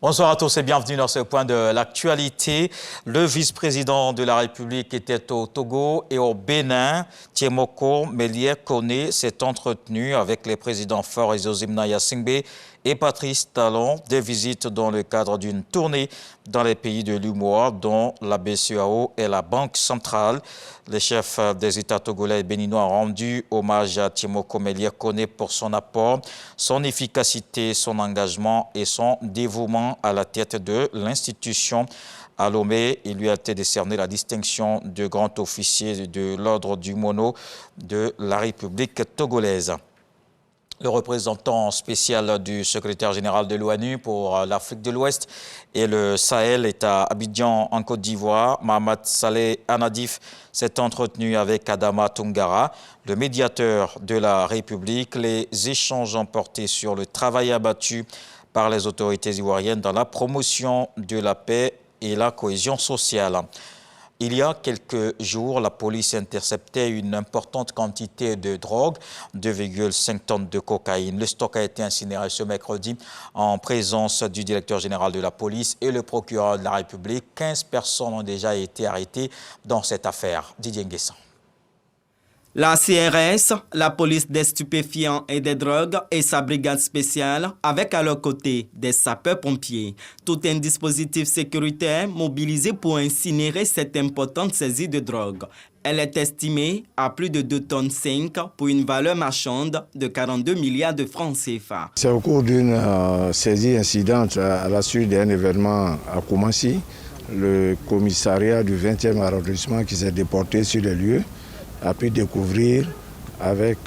Bonsoir à tous et bienvenue dans ce point de l'actualité. Le vice-président de la République était au Togo et au Bénin. Tiemoko Melie Kone s'est entretenu avec les présidents Faure et Zozimna Yassingbe et Patrice Talon, des visites dans le cadre d'une tournée dans les pays de l'UMOA, dont la BCEAO et la Banque centrale. Les chefs des États togolais et béninois ont rendu hommage à Tiemoko Melie Kone pour son apport, son efficacité, son engagement et son dévouement à la tête de l'institution. À Lomé, il lui a été décerné la distinction de grand officier de l'ordre du Mono de la République togolaise. Le représentant spécial du secrétaire général de l'ONU pour l'Afrique de l'Ouest et le Sahel est à Abidjan, en Côte d'Ivoire. Mohamed Saleh Anadif s'est entretenu avec Adama Toungara, le médiateur de la République. Les échanges ont porté sur le travail abattu par les autorités ivoiriennes dans la promotion de la paix et la cohésion sociale. Il y a quelques jours, la police interceptait une importante quantité de drogue, 2,5 tonnes de cocaïne. Le stock a été incinéré ce mercredi en présence du directeur général de la police et le procureur de la République. 15 personnes ont déjà été arrêtées dans cette affaire. Didier Nguessan. La CRS, la police des stupéfiants et des drogues et sa brigade spéciale, avec à leur côté des sapeurs-pompiers. Tout un dispositif sécuritaire mobilisé pour incinérer cette importante saisie de drogue. Elle est estimée à plus de 2,5 tonnes pour une valeur marchande de 42 milliards de francs CFA. C'est au cours d'une saisie incidente à la suite d'un événement à Koumassi, le commissariat du 20e arrondissement qui s'est déporté sur les lieux a pu découvrir avec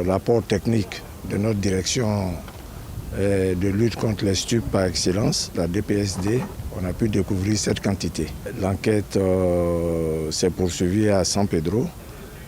l'apport technique de notre direction de lutte contre les stupes par excellence, la DPSD, on a pu découvrir cette quantité. L'enquête s'est poursuivie à San Pedro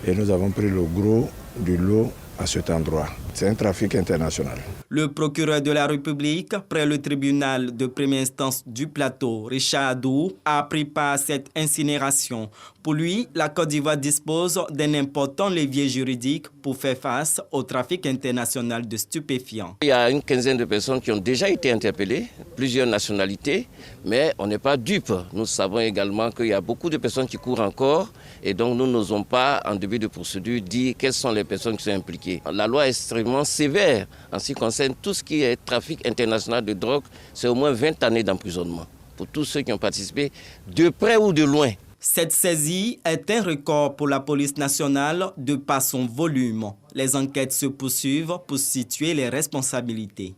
et nous avons pris le gros du lot à cet endroit. C'est un trafic international. Le procureur de la République, près le tribunal de première instance du plateau, Richard Adou, a pris part à cette incinération. Pour lui, la Côte d'Ivoire dispose d'un important levier juridique pour faire face au trafic international de stupéfiants. Il y a une quinzaine de personnes qui ont déjà été interpellées, plusieurs nationalités, mais on n'est pas dupes. Nous savons également qu'il y a beaucoup de personnes qui courent encore et donc nous n'osons pas, en début de procédure, dire quelles sont les personnes qui sont impliquées. La loi est extrêmement sévère en ce qui concerne tout ce qui est trafic international de drogue, c'est au moins 20 années d'emprisonnement pour tous ceux qui ont participé, de près ou de loin. Cette saisie est un record pour la police nationale de par son volume. Les enquêtes se poursuivent pour situer les responsabilités.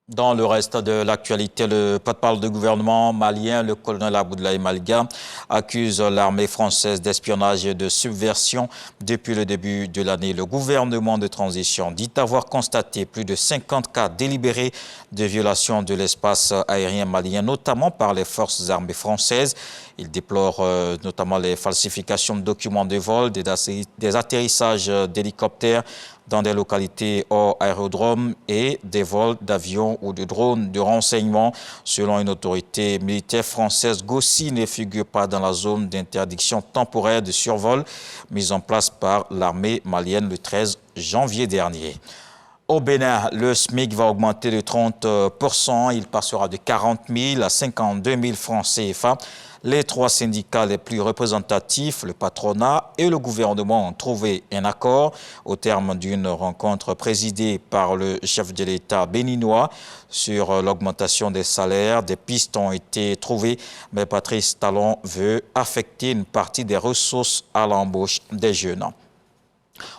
Dans le reste de l'actualité, le porte-parole du gouvernement malien, le colonel Abdoulaye Malga, accuse l'armée française d'espionnage et de subversion depuis le début de l'année. Le gouvernement de transition dit avoir constaté plus de 50 cas délibérés de violation de l'espace aérien malien, notamment par les forces armées françaises. Il déplore notamment les falsifications de documents de vol, des atterrissages d'hélicoptères dans des localités hors aérodrome et des vols d'avions ou de drones de renseignement. Selon une autorité militaire française, Gossi ne figure pas dans la zone d'interdiction temporaire de survol mise en place par l'armée malienne le 13 janvier dernier. Au Bénin, le SMIC va augmenter de 30%. Il passera de 40 000 à 52 000 francs CFA. Les trois syndicats les plus représentatifs, le patronat et le gouvernement, ont trouvé un accord au terme d'une rencontre présidée par le chef de l'État béninois sur l'augmentation des salaires. Des pistes ont été trouvées, mais Patrice Talon veut affecter une partie des ressources à l'embauche des jeunes.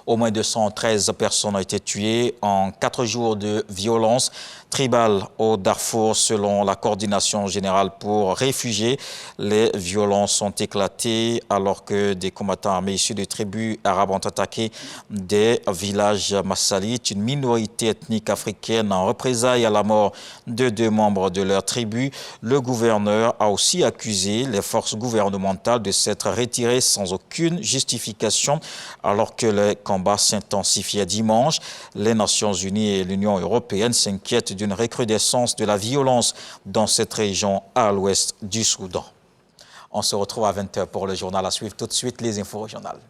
Au moins 213 personnes ont été tuées en 4 jours de violence tribale au Darfour, selon la coordination générale pour réfugiés. Les violences ont éclaté alors que des combattants armés issus de tribus arabes ont attaqué des villages massalites, une minorité ethnique africaine, en représailles à la mort de 2 membres de leur tribu. Le gouverneur a aussi accusé les forces gouvernementales de s'être retirées sans aucune justification alors que les combats s'intensifiaient dimanche. Les Nations Unies et l'Union européenne s'inquiètent d'une recrudescence de la violence dans cette région à l'ouest du Soudan. On se retrouve à 20 h pour le journal. À suivre tout de suite les infos régionales.